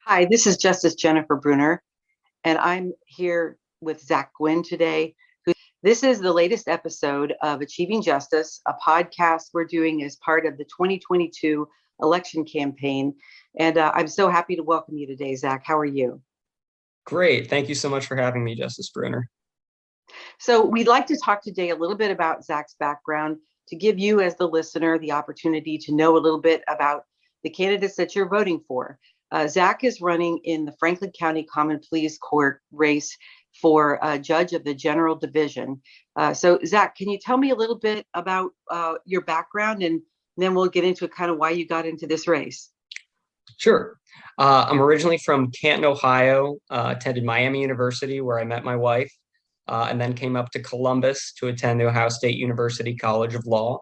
Hi, this is Justice Jennifer Brunner, and I'm here with Zach Gwin today. This is the latest episode of Achieving Justice, a podcast we're doing as part of the 2022 election campaign. And I'm so happy to welcome you today, Zach. How are you? Great. Thank you so much for having me, Justice Brunner. So we'd like to talk today a little bit about Zach's background to give you as the listener the opportunity to know a little bit about the candidates that you're voting for. Zach is running in the Franklin County Common Pleas Court race for judge of the General Division. So Zach, can you tell me a little bit about your background, and then we'll get into kind of why you got into this race? Sure. I'm originally from Canton, Ohio, attended Miami University where I met my wife, and then came up to Columbus to attend the Ohio State University College of Law.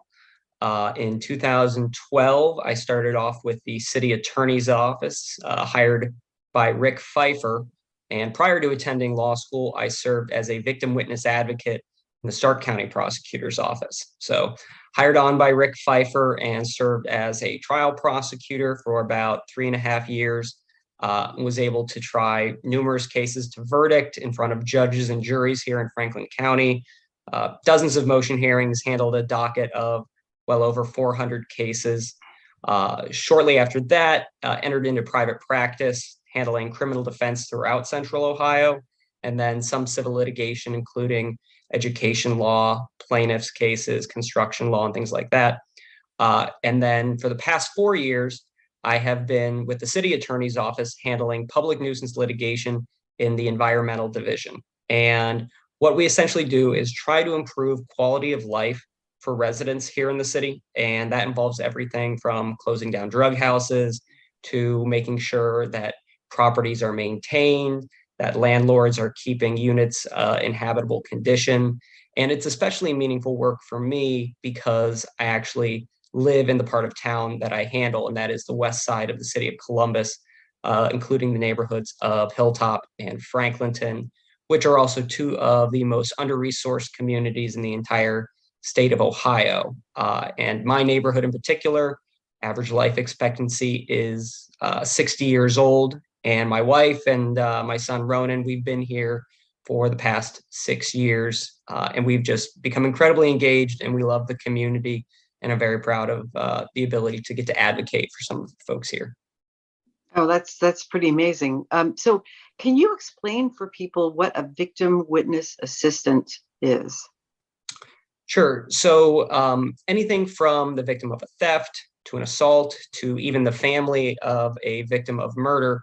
In 2012, I started off with the city attorney's office, hired by Rick Pfeiffer. And prior to attending law school, I served as a victim witness advocate in the Stark County prosecutor's office. So hired on by Rick Pfeiffer and served as a trial prosecutor for about 3.5 years. Was able to try numerous cases to verdict in front of judges and juries here in Franklin County. Dozens of motion hearings, handled a docket of well over 400 cases. Shortly after that, entered into private practice, handling criminal defense throughout Central Ohio, and then some civil litigation, including education law, plaintiffs' cases, construction law, and things like that. And then for the past 4 years, I have been with the city attorney's office handling public nuisance litigation in the environmental division. And what we essentially do is try to improve quality of life for residents here in the city. And that involves everything from closing down drug houses to making sure that properties are maintained, that landlords are keeping units in habitable condition. And it's especially meaningful work for me because I actually live in the part of town that I handle, and that is the west side of the city of Columbus, including the neighborhoods of Hilltop and Franklinton, which are also two of the most under-resourced communities in the entire state of Ohio. And my neighborhood in particular, average life expectancy is 60 years old. And my wife and my son, Ronan, we've been here for the past 6 years. And we've just become incredibly engaged, and we love the community. And I'm very proud of the ability to get to advocate for some of the folks here. Oh, that's pretty amazing. So can you explain for people what a victim witness assistant is? Sure. So anything from the victim of a theft to an assault to even the family of a victim of murder,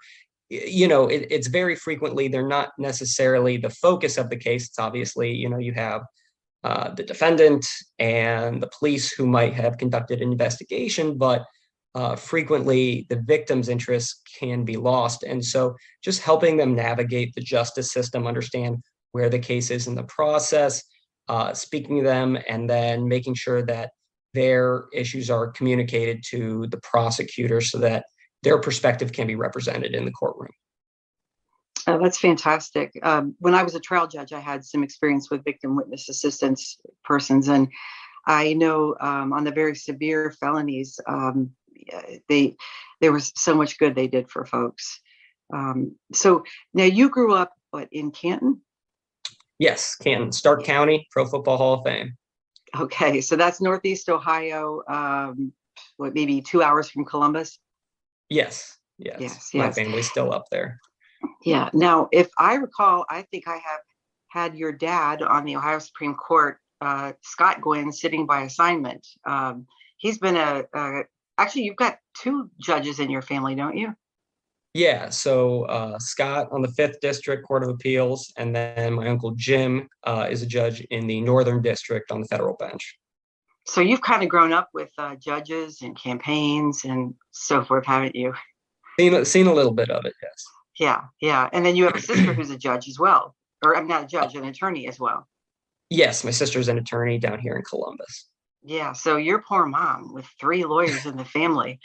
it's very frequently, they're not necessarily the focus of the case. It's obviously, you have the defendant and the police who might have conducted an investigation, but frequently the victim's interests can be lost. And so just helping them navigate the justice system, understand where the case is in the process, speaking to them, and then making sure that their issues are communicated to the prosecutor so that their perspective can be represented in the courtroom. Oh, that's fantastic. When I was a trial judge, I had some experience with victim witness assistance persons, and I know on the very severe felonies, there was so much good they did for folks. So now you grew up in Canton? Yes, Canton, Stark County, Pro Football Hall of Fame. Okay, so that's Northeast Ohio, maybe 2 hours from Columbus? Yes. My family's still up there. Yeah. Now, if I recall, I think I have had your dad on the Ohio Supreme Court, Scott Gwin, sitting by assignment. He's been actually, you've got 2 judges in your family, don't you? Yeah, so Scott on the 5th District Court of Appeals, and then my uncle Jim is a judge in the Northern District on the federal bench. So you've kind of grown up with judges and campaigns and so forth, haven't you? Seen a little bit of it, yes. Yeah. And then you have a sister who's a judge as well, or I'm not a judge, an attorney as well. Yes, my sister's an attorney down here in Columbus. Yeah, so your poor mom with 3 lawyers in the family.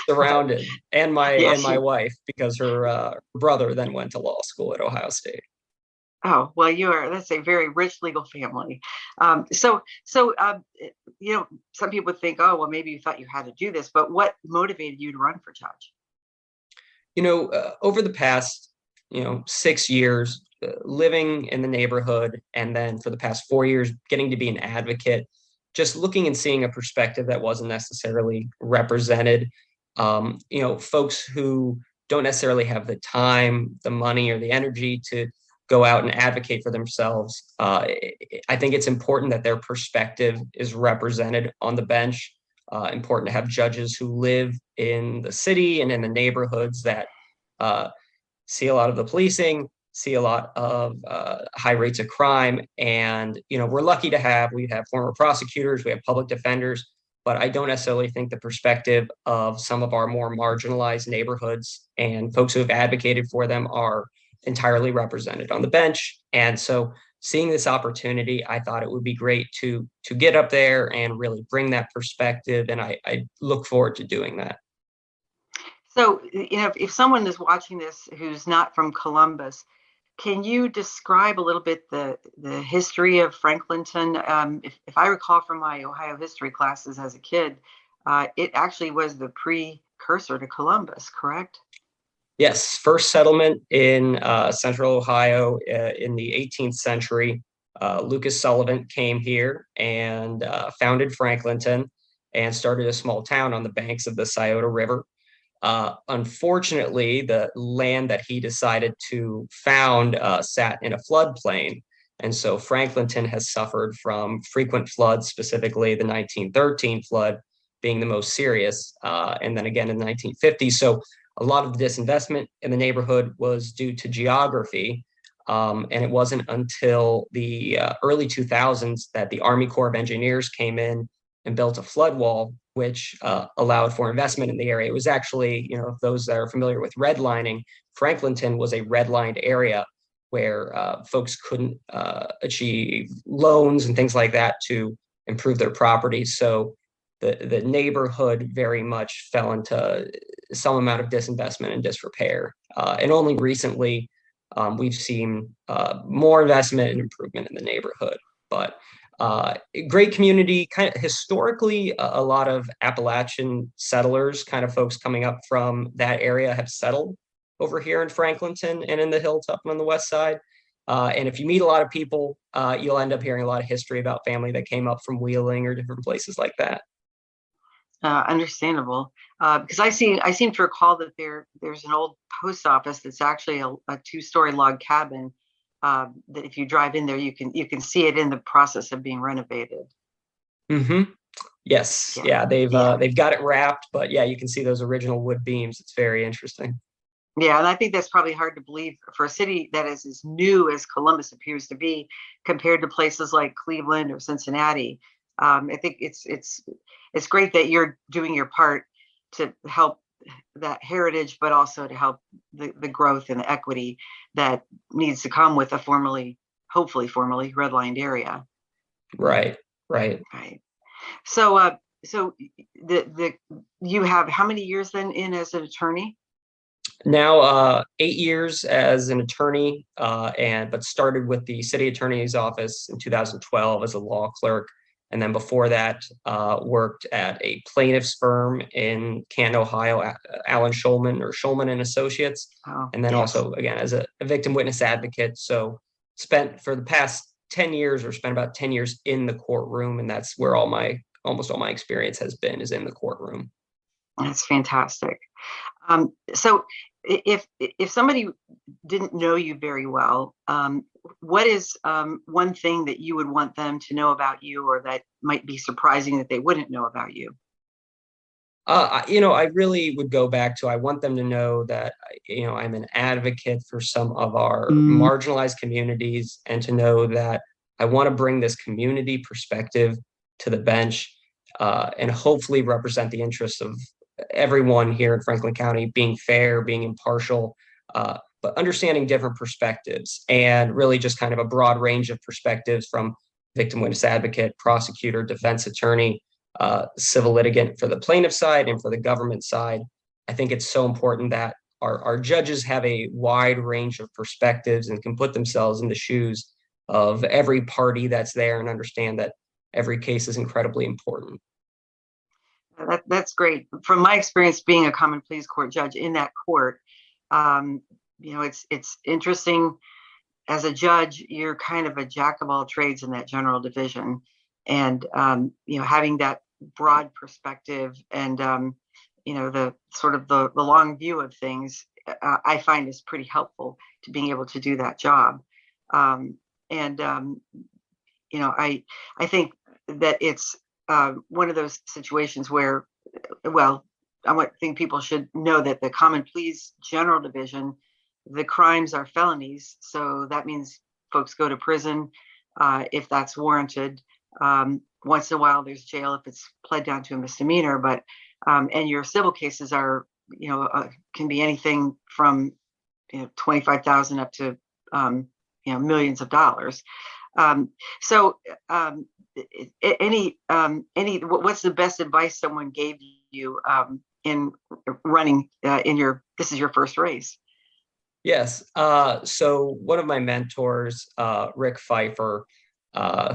Surrounded, and my Yes, wife, because her brother then went to law school at Ohio State. Oh, well, that's a very rich legal family. So, some people would think, oh, well, maybe you thought you had to do this, but what motivated you to run for judge? Over the past, 6 years, living in the neighborhood, and then for the past 4 years, getting to be an advocate, just looking and seeing a perspective that wasn't necessarily represented. Folks who don't necessarily have the time, the money, or the energy to go out and advocate for themselves. I think it's important that their perspective is represented on the bench. Important to have judges who live in the city and in the neighborhoods that see a lot of the policing, see a lot of high rates of crime. And, we're lucky to we have former prosecutors, we have public defenders, but I don't necessarily think the perspective of some of our more marginalized neighborhoods and folks who have advocated for them are entirely represented on the bench. And so seeing this opportunity, I thought it would be great to get up there and really bring that perspective. And I look forward to doing that. So, if someone is watching this who's not from Columbus, can you describe a little bit the history of Franklinton? If I recall from my Ohio history classes as a kid, it actually was the precursor to Columbus, correct? Yes, first settlement in central Ohio in the 18th century. Lucas Sullivan came here and founded Franklinton and started a small town on the banks of the Scioto River. Unfortunately, the land that he decided to found sat in a floodplain. And so Franklinton has suffered from frequent floods, specifically the 1913 flood being the most serious, and then again in the 1950s. So a lot of the disinvestment in the neighborhood was due to geography. And it wasn't until the early 2000s that the Army Corps of Engineers came in and built a flood wall, which allowed for investment in the area. It was actually, those that are familiar with redlining, Franklinton was a redlined area where folks couldn't achieve loans and things like that to improve their properties. So the neighborhood very much fell into some amount of disinvestment and disrepair. And only recently, we've seen more investment and improvement in the neighborhood. But great community, kind of historically, a lot of Appalachian settlers, kind of folks coming up from that area have settled over here in Franklinton and in the hilltop on the west side. And if you meet a lot of people, you'll end up hearing a lot of history about family that came up from Wheeling or different places like that. Understandable, because I seem to recall that there's an old post office that's actually a two-story log cabin that if you drive in there, you can see it in the process of being renovated. Mm-hmm. Yes, yeah, they've got it wrapped, but yeah, you can see those original wood beams. It's very interesting. Yeah, and I think that's probably hard to believe for a city that is as new as Columbus appears to be compared to places like Cleveland or Cincinnati. I think it's great that you're doing your part to help that heritage, but also to help the growth and the equity that needs to come with a hopefully formerly redlined area. Right. So, you have how many years then in as an attorney? Now, 8 years as an attorney, but started with the city attorney's office in 2012 as a law clerk. And then before that, worked at a plaintiff's firm in Canton, Ohio, Alan Schulman or Schulman and Associates. Oh, and then yes. Also, again, as a victim witness advocate. So spent for the past 10 years or spent about 10 years in the courtroom. And that's where almost all my experience has been, is in the courtroom. That's fantastic. So if somebody didn't know you very well, what is one thing that you would want them to know about you, or that might be surprising that they wouldn't know about you? I really would go back to, I want them to know that, I'm an advocate for some of our marginalized communities, and to know that I want to bring this community perspective to the bench, and hopefully represent the interests of everyone here in Franklin County, being fair, being impartial, but understanding different perspectives, and really just kind of a broad range of perspectives from victim witness advocate, prosecutor, defense attorney, civil litigant for the plaintiff side and for the government side. I think it's so important that our judges have a wide range of perspectives and can put themselves in the shoes of every party that's there and understand that every case is incredibly important. That's great. From my experience being a common pleas court judge in that court, It's interesting. As a judge, you're kind of a jack of all trades in that general division, and having that broad perspective and the sort of the long view of things, I find is pretty helpful to being able to do that job. And I think that it's one of those situations where, well, think people should know that the Common Pleas General Division, the crimes are felonies. So that means folks go to prison if that's warranted. Once in a while, there's jail if it's pled down to a misdemeanor. But and your civil cases are, can be anything from 25,000 up to millions of dollars. What's the best advice someone gave you in running this is your first race? Yes. So one of my mentors, Rick Pfeiffer,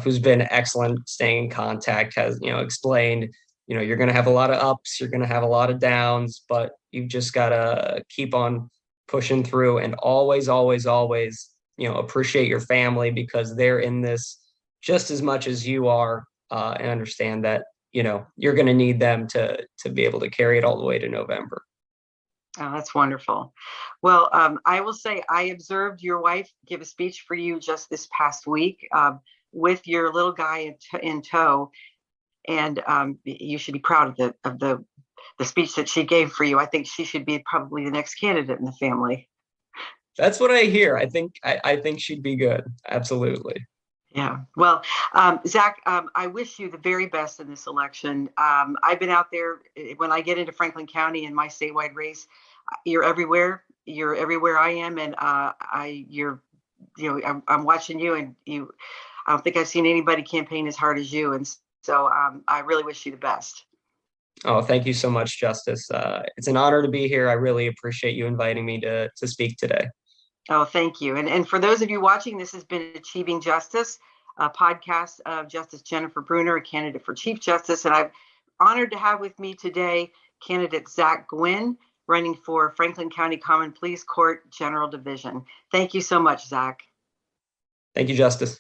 who's been excellent staying in contact, has, explained, you're going to have a lot of ups, you're going to have a lot of downs, but you've just got to keep on pushing through and always, always, always, appreciate your family because they're in this just as much as you are, and understand that, you're going to need them to be able to carry it all the way to November. Oh, that's wonderful. Well, I will say I observed your wife give a speech for you just this past week with your little guy in tow, and you should be proud of the speech that she gave for you. I think she should be probably the next candidate in the family. That's what I hear. I think she'd be good. Absolutely. Yeah. Well, Zach, I wish you the very best in this election. I've been out there when I get into Franklin County in my statewide race. You're everywhere. You're everywhere I am, and I'm watching you, and you. I don't think I've seen anybody campaign as hard as you, and so I really wish you the best. Oh, thank you so much, Justice. It's an honor to be here. I really appreciate you inviting me to speak today. Oh, thank you. And for those of you watching, this has been Achieving Justice, a podcast of Justice Jennifer Brunner, a candidate for Chief Justice. And I'm honored to have with me today candidate Zach Gwin, running for Franklin County Common Pleas Court General Division. Thank you so much, Zach. Thank you, Justice.